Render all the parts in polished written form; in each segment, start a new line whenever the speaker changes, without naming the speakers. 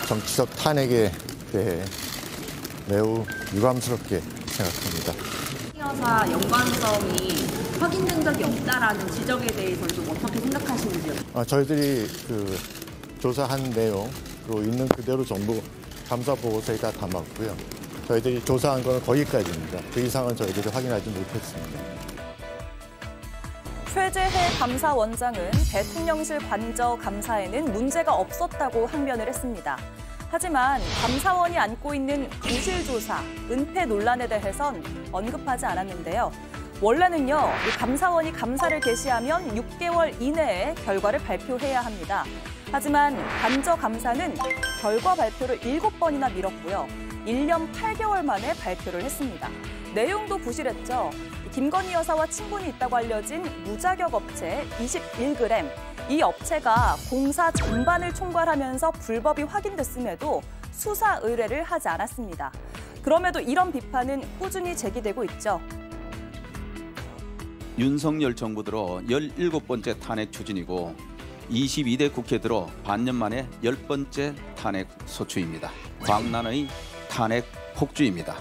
정치적 탄핵에 대해 매우 유감스럽게 생각합니다.
여사 연관성이 확인된 적이 없다라는 지적에 대해서는 좀 어떻게 생각하시는지요?
저희들이 조사한 내용으로 있는 그대로 정부 감사 보고서에 다 담았고요. 저희들이 조사한 건 거기까지입니다. 그 이상은 저희들이 확인하지 못했습니다.
최재해 감사원장은 대통령실 관저 감사에는 문제가 없었다고 항변을 했습니다. 하지만 감사원이 안고 있는 부실조사, 은폐 논란에 대해선 언급하지 않았는데요. 원래는요, 이 감사원이 감사를 개시하면 6개월 이내에 결과를 발표해야 합니다. 하지만 관저 감사는 결과 발표를 7번이나 미뤘고요. 1년 8개월 만에 발표를 했습니다. 내용도 부실했죠. 김건희 여사와 친분이 있다고 알려진 무자격 업체 21g. 이 업체가 공사 전반을 총괄하면서 불법이 확인됐음에도 수사 의뢰를 하지 않았습니다. 그럼에도 이런 비판은 꾸준히 제기되고 있죠.
윤석열 정부 들어 17번째 탄핵 추진이고 22대 국회 들어 반년 만에 10번째 탄핵 소추입니다. 광란의 탄핵 폭주입니다.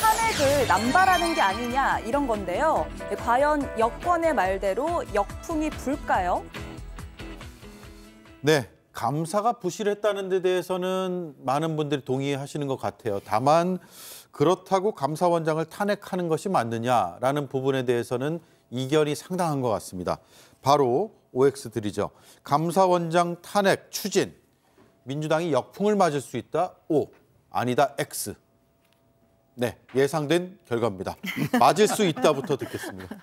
탄핵을 남발하는 게 아니냐 이런 건데요. 과연 여권의 말대로 역풍이 불까요?
네, 감사가 부실했다는 데 대해서는 많은 분들이 동의하시는 것 같아요. 다만 그렇다고 감사원장을 탄핵하는 것이 맞느냐라는 부분에 대해서는 이견이 상당한 것 같습니다. 바로 OX들이죠. 감사원장 탄핵 추진, 민주당이 역풍을 맞을 수 있다, O, 아니다, X. 네, 예상된 결과입니다. 맞을 수 있다부터 듣겠습니다.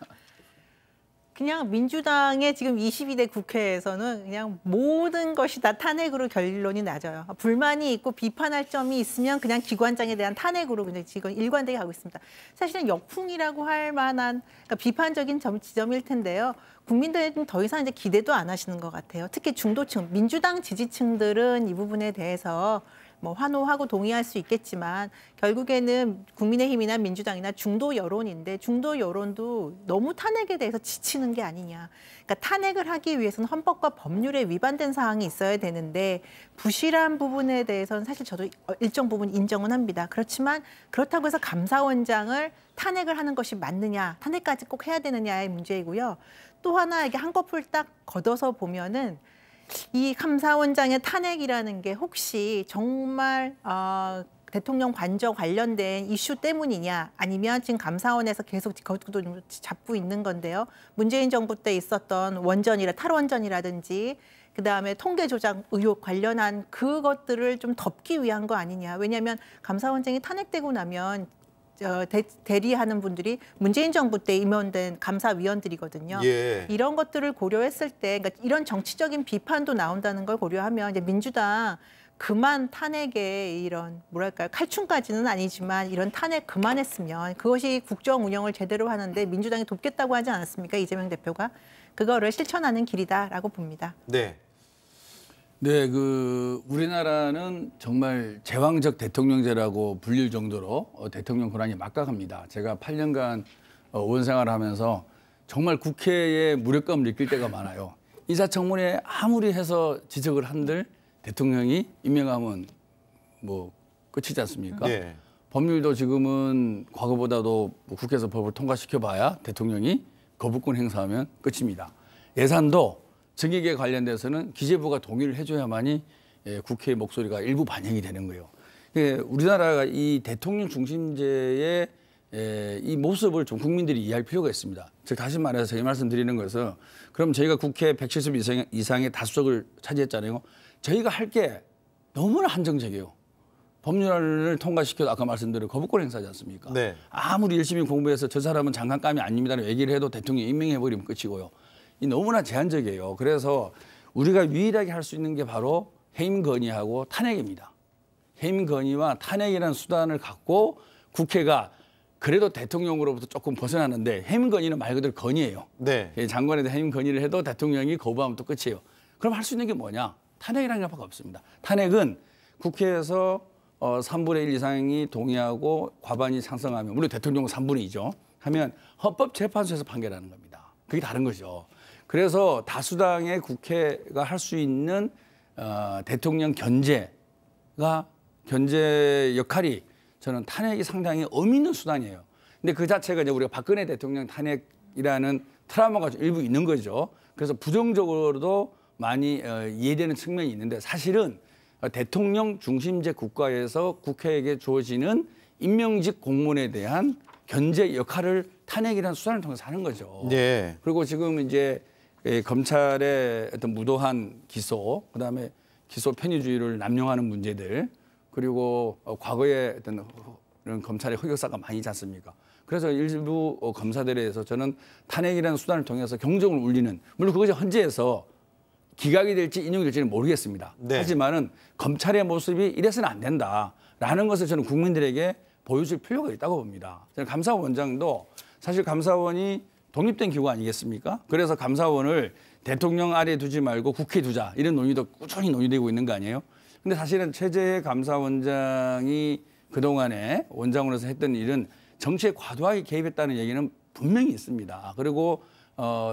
그냥 민주당의 지금 22대 국회에서는 그냥 모든 것이 다 탄핵으로 결론이 나져요. 불만이 있고 비판할 점이 있으면 그냥 기관장에 대한 탄핵으로 그냥 지금 일관되게 가고 있습니다. 사실은 역풍이라고 할 만한 그러니까 비판적인 지점일 텐데요. 국민들은 더 이상 이제 기대도 안 하시는 것 같아요. 특히 중도층, 민주당 지지층들은 이 부분에 대해서 뭐 환호하고 동의할 수 있겠지만 결국에는 국민의힘이나 민주당이나 중도 여론인데 중도 여론도 너무 탄핵에 대해서 지치는 게 아니냐. 그러니까 탄핵을 하기 위해서는 헌법과 법률에 위반된 사항이 있어야 되는데 부실한 부분에 대해서는 사실 저도 일정 부분 인정은 합니다. 그렇지만 그렇다고 해서 감사원장을 탄핵을 하는 것이 맞느냐, 탄핵까지 꼭 해야 되느냐의 문제이고요. 또 하나 이게 한꺼풀 딱 걷어서 보면은 이 감사원장의 탄핵이라는 게 혹시 정말 대통령 관저 관련된 이슈 때문이냐 아니면 지금 감사원에서 계속 그것도 좀 잡고 있는 건데요. 문재인 정부 때 있었던 탈원전이라든지 그다음에 통계 조작 의혹 관련한 그것들을 좀 덮기 위한 거 아니냐. 왜냐하면 감사원장이 탄핵되고 나면 대리하는 분들이 문재인 정부 때 임명된 감사위원들이거든요.
예.
이런 것들을 고려했을 때, 그러니까 이런 정치적인 비판도 나온다는 걸 고려하면 이제 민주당 그만 탄핵에 이런 뭐랄까요 칼춤까지는 아니지만 이런 탄핵 그만했으면 그것이 국정 운영을 제대로 하는데 민주당이 돕겠다고 하지 않았습니까? 이재명 대표가 그거를 실천하는 길이다라고 봅니다.
네.
네, 우리나라는 정말 제왕적 대통령제라고 불릴 정도로 대통령 권한이 막강합니다. 제가 8년간 의원 생활을 하면서 정말 국회에 무력감을 느낄 때가 많아요. 인사청문회 아무리 해서 지적을 한들 대통령이 임명하면 뭐 끝이지 않습니까?
네.
법률도 지금은 과거보다도 국회에서 법을 통과시켜봐야 대통령이 거부권 행사하면 끝입니다. 예산도 정액에 관련돼서는 기재부가 동의를 해줘야만이 국회의 목소리가 일부 반영이 되는 거예요. 우리나라가 이 대통령 중심제의 이 모습을 좀 국민들이 이해할 필요가 있습니다. 즉 다시 말해서 제가 말씀드리는 것은 그럼 저희가 국회 170 이상의 다수석을 차지했잖아요. 저희가 할 게 너무나 한정적이에요. 법률을 통과시켜도 아까 말씀드린 거부권 행사지 않습니까?
네.
아무리 열심히 공부해서 저 사람은 장관감이 아닙니다라고 얘기를 해도 대통령이 임명해버리면 끝이고요. 이 너무나 제한적이에요. 그래서 우리가 유일하게 할 수 있는 게 바로 해임 건의하고 탄핵입니다. 해임 건의와 탄핵이라는 수단을 갖고 국회가 그래도 대통령으로부터 조금 벗어나는데 해임 건의는 말 그대로 건의예요.
네.
장관에 대한 해임 건의를 해도 대통령이 거부하면 또 끝이에요. 그럼 할 수 있는 게 뭐냐? 탄핵이라는 것밖에 없습니다. 탄핵은 국회에서 3분의 1 이상이 동의하고 과반이 찬성하면 물론 대통령은 3분의 2죠. 하면 헌법재판소에서 판결하는 겁니다. 그게 다른 거죠. 그래서 다수당의 국회가 할 수 있는 대통령 견제 역할이 저는 탄핵이 상당히 의미 있는 수단이에요. 근데 그 자체가 이제 우리가 박근혜 대통령 탄핵이라는 트라우마가 일부 있는 거죠. 그래서 부정적으로도 많이 이해되는 측면이 있는데 사실은 대통령 중심제 국가에서 국회에게 주어지는 임명직 공무원에 대한 견제 역할을 탄핵이라는 수단을 통해서 하는 거죠.
네.
그리고 지금 이제 검찰의 어떤 무도한 기소, 그다음에 기소 편의주의를 남용하는 문제들, 그리고 과거에 어떤 이런 검찰의 흑역사가 많이 있지 않습니까? 그래서 일부 검사들에 대해서 저는 탄핵이라는 수단을 통해서 경종을 울리는, 물론 그것이 헌재에서 기각이 될지 인용이 될지는 모르겠습니다.
네.
하지만은 검찰의 모습이 이래서는 안 된다라는 것을 저는 국민들에게 보여줄 필요가 있다고 봅니다. 저는 감사원장도 사실 감사원이 독립된 기구 아니겠습니까? 그래서 감사원을 대통령 아래에 두지 말고 국회에 두자 이런 논의도 꾸준히 논의되고 있는 거 아니에요? 근데 사실은 최재해 감사원장이 그동안에 원장으로서 했던 일은 정치에 과도하게 개입했다는 얘기는 분명히 있습니다. 그리고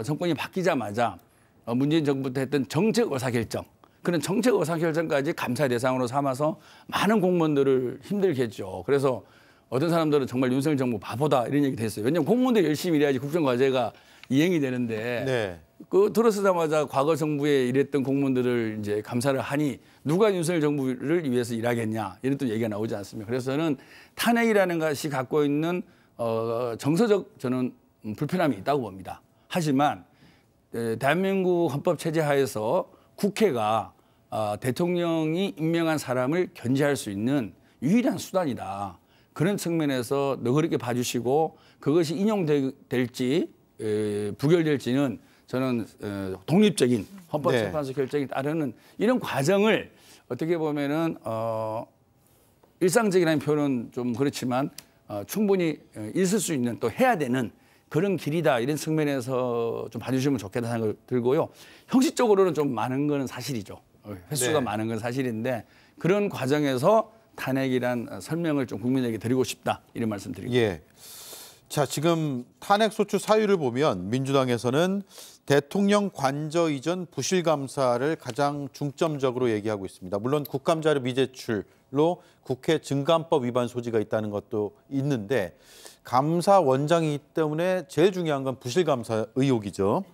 정권이 바뀌자마자 문재인 정부 때 했던 정책 의사결정, 그런 정책 의사결정까지 감사 대상으로 삼아서 많은 공무원들을 힘들게 했죠. 그래서 어떤 사람들은 정말 윤석열 정부 바보다 이런 얘기도 했어요. 왜냐하면 공무원들이 열심히 일해야지 국정과제가 이행이 되는데
네.
그 들어서자마자 과거 정부에 일했던 공무원들을 이제 감사를 하니 누가 윤석열 정부를 위해서 일하겠냐 이런 또 얘기가 나오지 않습니까? 그래서 저는 탄핵이라는 것이 갖고 있는 정서적 저는 불편함이 있다고 봅니다. 하지만 대한민국 헌법 체제 하에서 국회가 대통령이 임명한 사람을 견제할 수 있는 유일한 수단이다. 그런 측면에서 너그럽게 봐주시고 그것이 인용될지 부결될지는 저는 독립적인 헌법재판소 결정에 따르는 이런 과정을 어떻게 보면은 일상적이라는 표현은 좀 그렇지만 충분히 있을 수 있는 또 해야 되는 그런 길이다 이런 측면에서 좀 봐주시면 좋겠다 생각을 들고요. 형식적으로는 좀 많은 건 사실이죠. 횟수가 많은 건 사실인데 그런 과정에서 탄핵이란 설명을 좀 국민에게 드리고 싶다 이런 말씀 드리고.
예. 자, 지금 탄핵 소추 사유를 보면 민주당에서는 대통령 관저 이전 부실 감사를 가장 중점적으로 얘기하고 있습니다. 물론 국감자료 미제출로 국회 증감법 위반 소지가 있다는 것도 있는데 감사원장이기 때문에 제일 중요한 건 부실 감사 의혹이죠.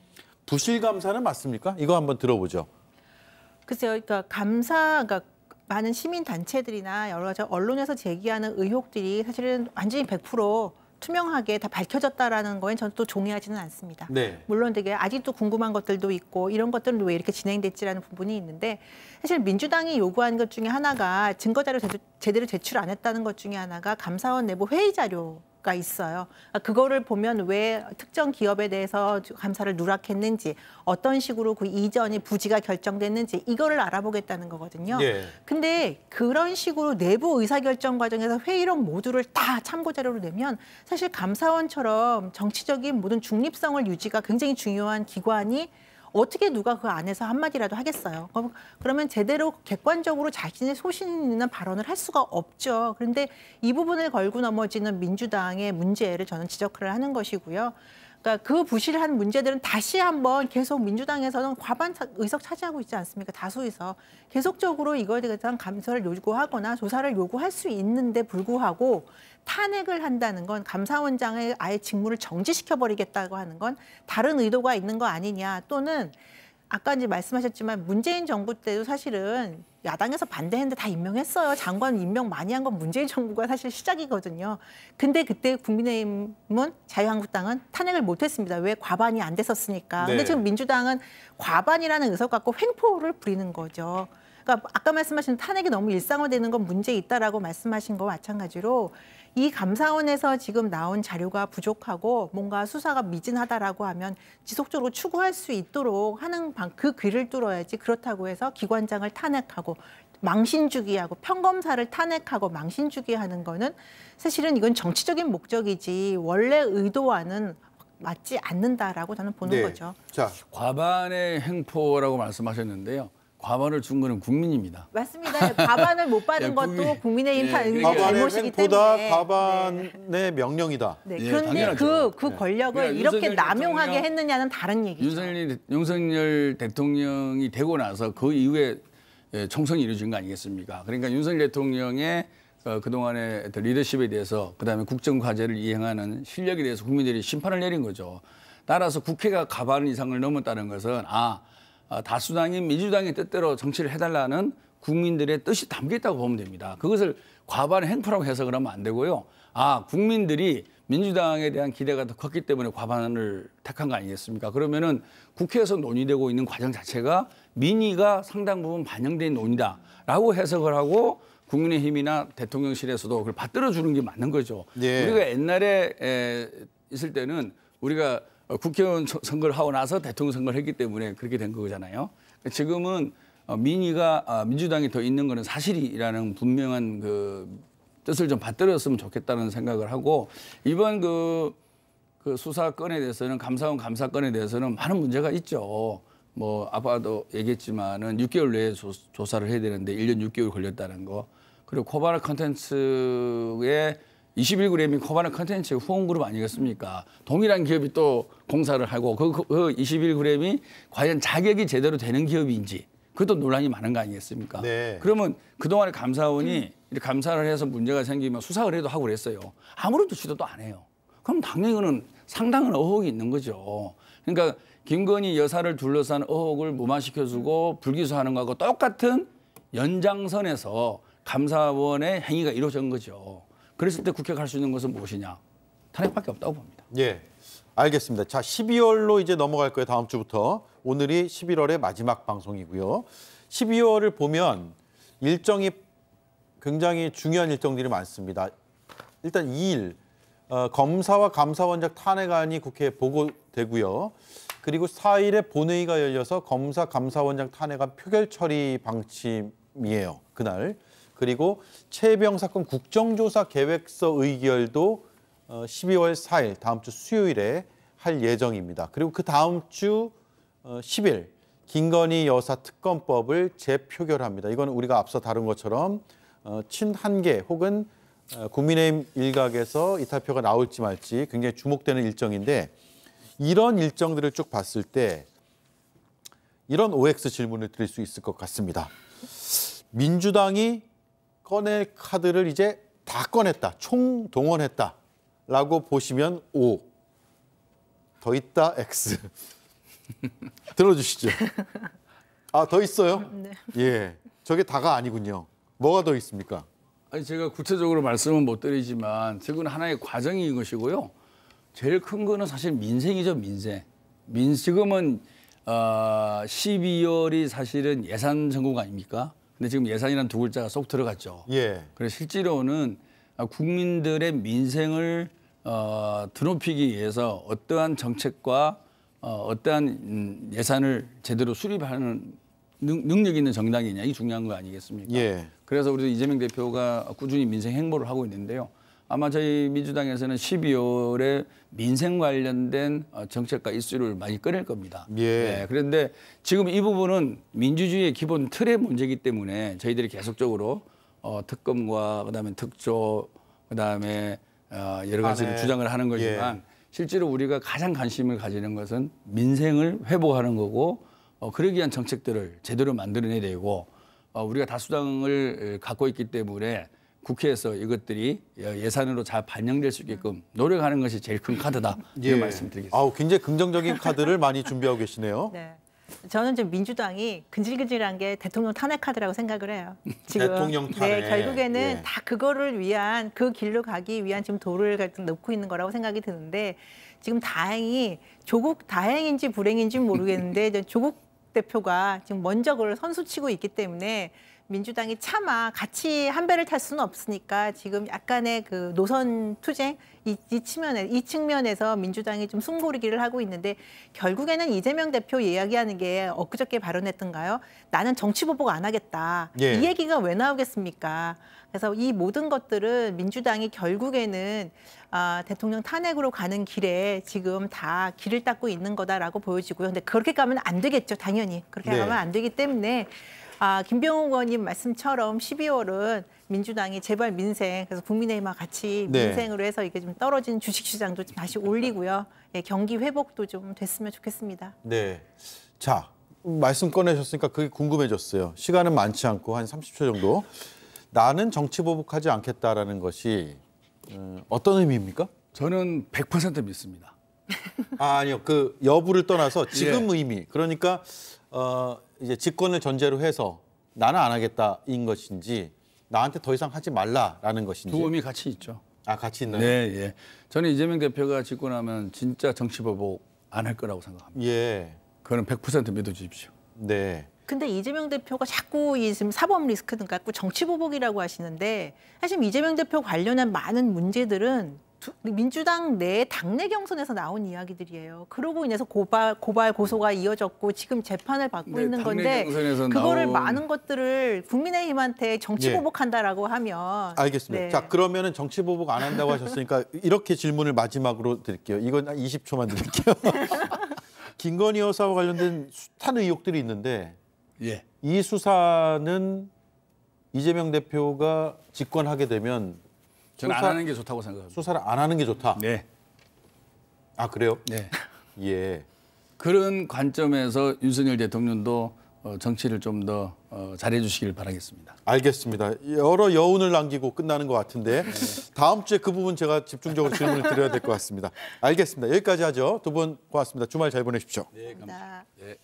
부실 감사는 맞습니까? 이거 한번 들어보죠.
글쎄요, 그러니까 감사가 많은 시민 단체들이나 여러 가지 언론에서 제기하는 의혹들이 사실은 완전히 100% 투명하게 다 밝혀졌다라는 거에 저는 또 종이하지는 않습니다.
네.
물론 되게 아직도 궁금한 것들도 있고 이런 것들은 왜 이렇게 진행됐지라는 부분이 있는데 사실 민주당이 요구한 것 중에 하나가 증거자료 제대로 제출 안 했다는 것 중에 하나가 감사원 내부 회의 자료가 있어요. 그거를 보면 왜 특정 기업에 대해서 감사를 누락했는지 어떤 식으로 그 이전이 부지가 결정됐는지 이거를 알아보겠다는 거거든요.
네.
근데 그런 식으로 내부 의사결정 과정에서 회의록 모두를 다 참고 자료로 내면 사실 감사원처럼 정치적인 모든 중립성을 유지가 굉장히 중요한 기관이 어떻게 누가 그 안에서 한마디라도 하겠어요. 그러면 제대로 객관적으로 자신의 소신 있는 발언을 할 수가 없죠. 그런데 이 부분을 걸고 넘어지는 민주당의 문제를 저는 지적을 하는 것이고요. 그러니까 그 부실한 문제들은 다시 한번 계속 민주당에서는 과반 의석 차지하고 있지 않습니까? 다수 의석. 계속적으로 이거에 대한 감사를 요구하거나 조사를 요구할 수 있는데 불구하고 탄핵을 한다는 건 감사원장의 아예 직무를 정지시켜버리겠다고 하는 건 다른 의도가 있는 거 아니냐 또는 아까 이제 말씀하셨지만 문재인 정부 때도 사실은 야당에서 반대했는데 다 임명했어요. 장관 임명 많이 한 건 문재인 정부가 사실 시작이거든요. 근데 그때 국민의힘은 자유한국당은 탄핵을 못했습니다. 왜? 과반이 안 됐었으니까. 근데 지금 민주당은 과반이라는 의석 갖고 횡포를 부리는 거죠. 그러니까 아까 말씀하신 탄핵이 너무 일상화되는 건 문제 있다라고 말씀하신 거 마찬가지로 이 감사원에서 지금 나온 자료가 부족하고 뭔가 수사가 미진하다라고 하면 지속적으로 추구할 수 있도록 하는 그 귀를 뚫어야지 그렇다고 해서 기관장을 탄핵하고 망신주기하고 평검사를 탄핵하고 망신주기하는 거는 사실은 이건 정치적인 목적이지 원래 의도와는 맞지 않는다라고 저는 보는 거죠.
자,
과반의 횡포라고 말씀하셨는데요. 과반을 준 거는 국민입니다.
맞습니다. 과반을 못 받은 것도 국민의힘 잘못이기
횡포다,
때문에.
과반의 명령이다.
네.
예,
그런데
당연하죠.
그 권력을
그러니까
이렇게
윤석열
남용하게
대통령,
했느냐는 다른 얘기죠.
윤석열 대통령이 되고 나서 그 이후에 총선이 이루어진 거 아니겠습니까? 그러니까 윤석열 대통령의 그동안의 어떤 리더십에 대해서 그다음에 국정 과제를 이행하는 실력에 대해서 국민들이 심판을 내린 거죠. 따라서 국회가 과반 이상을 넘었다는 것은 다수당인 민주당의 뜻대로 정치를 해달라는 국민들의 뜻이 담겨 있다고 보면 됩니다. 그것을 과반의 행포라고 해석을 하면 안 되고요. 국민들이 민주당에 대한 기대가 더 컸기 때문에 과반을 택한 거 아니겠습니까? 그러면은 국회에서 논의되고 있는 과정 자체가 민의가 상당 부분 반영된 논의다라고 해석을 하고 국민의힘이나 대통령실에서도 그걸 받들어 주는 게 맞는 거죠.
예.
우리가 옛날에 있을 때는 우리가 국회의원 선거를 하고 나서 대통령 선거를 했기 때문에 그렇게 된 거잖아요. 지금은 민의가 민주당이 더 있는 거는 사실이라는 분명한 그 뜻을 좀 받들었으면 좋겠다는 생각을 하고 이번 그 수사건에 대해서는 감사원 감사건에 대해서는 많은 문제가 있죠. 뭐 아빠도 얘기했지만은 6개월 내에 조사를 해야 되는데 1년 6개월 걸렸다는 거. 그리고 코바나 컨텐츠의 21g이 코바나 컨텐츠의 후원그룹 아니겠습니까? 동일한 기업이 또 공사를 하고 그 21g이 과연 자격이 제대로 되는 기업인지 그것도 논란이 많은 거 아니겠습니까?
네.
그러면 그동안에 감사원이 이렇게 감사를 해서 문제가 생기면 수사 의뢰도 하고 그랬어요. 아무것도 지도도 안 해요. 그럼 당연히 그는 상당한 의혹이 있는 거죠. 그러니까 김건희 여사를 둘러싼 의혹을 무마시켜주고 불기소하는 거하고 똑같은 연장선에서 감사원의 행위가 이루어진 거죠. 그랬을 때 국회가 할 수 있는 것은 무엇이냐? 탄핵밖에 없다고 봅니다.
예, 알겠습니다. 자, 12월로 이제 넘어갈 거예요. 다음 주부터. 오늘이 11월의 마지막 방송이고요. 12월을 보면 일정이 굉장히 중요한 일정들이 많습니다. 일단 2일 검사와 감사원장 탄핵안이 국회에 보고되고요. 그리고 4일에 본회의가 열려서 검사, 감사원장 탄핵안 표결 처리 방침이에요. 그날. 그리고 최혜병 사건 국정조사 계획서 의결도 12월 4일 다음 주 수요일에 할 예정입니다. 그리고 그 다음 주 10일 김건희 여사 특검법을 재표결합니다. 이건 우리가 앞서 다룬 것처럼 친한계 혹은 국민의힘 일각에서 이탈표가 나올지 말지 굉장히 주목되는 일정인데 이런 일정들을 쭉 봤을 때 이런 OX 질문을 드릴 수 있을 것 같습니다. 민주당이 꺼낼 카드를 이제 다 꺼냈다, 총동원했다라고 보시면 O, 더 있다 X. 들어주시죠. 더 있어요?
네.
예, 저게 다가 아니군요. 뭐가 더 있습니까?
아니 제가 구체적으로 말씀은 못 드리지만 지금 하나의 과정인 것이고요. 제일 큰 거는 사실 민생이죠, 민생. 지금은 12월이 사실은 예산 전국 아닙니까? 근데 지금 예산이라는 두 글자가 쏙 들어갔죠.
예.
그래서 실제로는 국민들의 민생을 드높이기 위해서 어떠한 정책과 어떠한 예산을 제대로 수립하는 능력 있는 정당이냐 이 중요한 거 아니겠습니까?
예.
그래서 우리 이재명 대표가 꾸준히 민생 행보를 하고 있는데요. 아마 저희 민주당에서는 12월에 민생 관련된 정책과 이슈를 많이 꺼낼 겁니다.
예.
네, 그런데 지금 이 부분은 민주주의의 기본 틀의 문제이기 때문에 저희들이 계속적으로 특검과 그다음에 특조 그다음에 여러 가지를 주장을 하는 거지만
예.
실제로 우리가 가장 관심을 가지는 것은 민생을 회복하는 거고 그러기 위한 정책들을 제대로 만들어내야 되고 우리가 다수당을 갖고 있기 때문에 국회에서 이것들이 예산으로 잘 반영될 수 있게끔 노력하는 것이 제일 큰 카드다. 이런 말씀드리겠습니다.
굉장히 긍정적인 카드를 많이 준비하고 계시네요.
네. 저는 좀 민주당이 근질근질한 게 대통령 탄핵 카드라고 생각을 해요. 지금
대통령 탄핵.
네, 결국에는
예.
다 그거를 위한 그 길로 가기 위한 지금 돌을 놓고 있는 거라고 생각이 드는데 지금 다행히 다행인지 불행인지 모르겠는데 이제 조국 대표가 지금 먼저 그걸 선수치고 있기 때문에 민주당이 차마 같이 한 배를 탈 수는 없으니까 지금 약간의 그 노선 투쟁 이 측면에서 민주당이 좀 숨고르기를 하고 있는데 결국에는 이재명 대표 이야기하는 게 엊그저께 발언했던가요? 나는 정치 보복 안 하겠다.
예.
이 얘기가 왜 나오겠습니까? 그래서 이 모든 것들은 민주당이 결국에는 대통령 탄핵으로 가는 길에 지금 다 길을 닦고 있는 거다라고 보여지고요. 근데 그렇게 가면 안 되겠죠, 당연히. 그렇게
네.
가면 안 되기 때문에 김병욱 의원님 말씀처럼 12월은 민주당이 제발 민생, 그래서 국민의힘과 같이
네.
민생으로 해서 이게 좀 떨어진 주식시장도 좀 다시 올리고요. 예, 경기 회복도 좀 됐으면 좋겠습니다.
네. 자, 말씀 꺼내셨으니까 그게 궁금해졌어요. 시간은 많지 않고 한 30초 정도. 나는 정치 보복하지 않겠다라는 것이 어떤 의미입니까?
저는 100% 믿습니다.
아니요. 그 여부를 떠나서 지금
예.
의미. 그러니까 이제 직권을 전제로 해서 나는 안 하겠다인 것인지 나한테 더 이상 하지 말라라는 것인지.
두 의미 같이 있죠.
아, 같이 있나요?
네, 예. 저는 이재명 대표가 집권하면 진짜 정치 보복 안 할 거라고 생각합니다.
예.
그거는 100% 믿어주십시오.
네.
근데 이재명 대표가 자꾸 이 지금 사법 리스크 등 갖고 정치 보복이라고 하시는데 사실 이재명 대표 관련한 많은 문제들은 민주당 내 당내 경선에서 나온 이야기들이에요. 그러고 인해서 고발 고소가 이어졌고 지금 재판을 받고
네,
있는
당내
건데
경선에서
그거를
나온-
많은 것들을 국민의힘한테 정치
예.
보복한다라고 하면
알겠습니다.
네.
자, 그러면은 정치 보복 안 한다고 하셨으니까 이렇게 질문을 마지막으로 드릴게요. 이건 한 20초만 드릴게요. 김건희 여사와 관련된 숱한 의혹들이 있는데
예.
이 수사는 이재명 대표가 집권하게 되면
저는 안
수사-
하는 게 좋다고 생각합니다.
수사를 안 하는 게 좋다.
네.
아, 그래요?
네.
예.
그런 관점에서 윤석열 대통령도 정치를 좀 더 잘해 주시길 바라겠습니다.
알겠습니다. 여러 여운을 남기고 끝나는 것 같은데 다음 주에 그 부분 제가 집중적으로 질문을 드려야 될 것 같습니다. 알겠습니다. 여기까지 하죠. 두 분 고맙습니다. 주말 잘 보내십시오.
감사합니다.
예.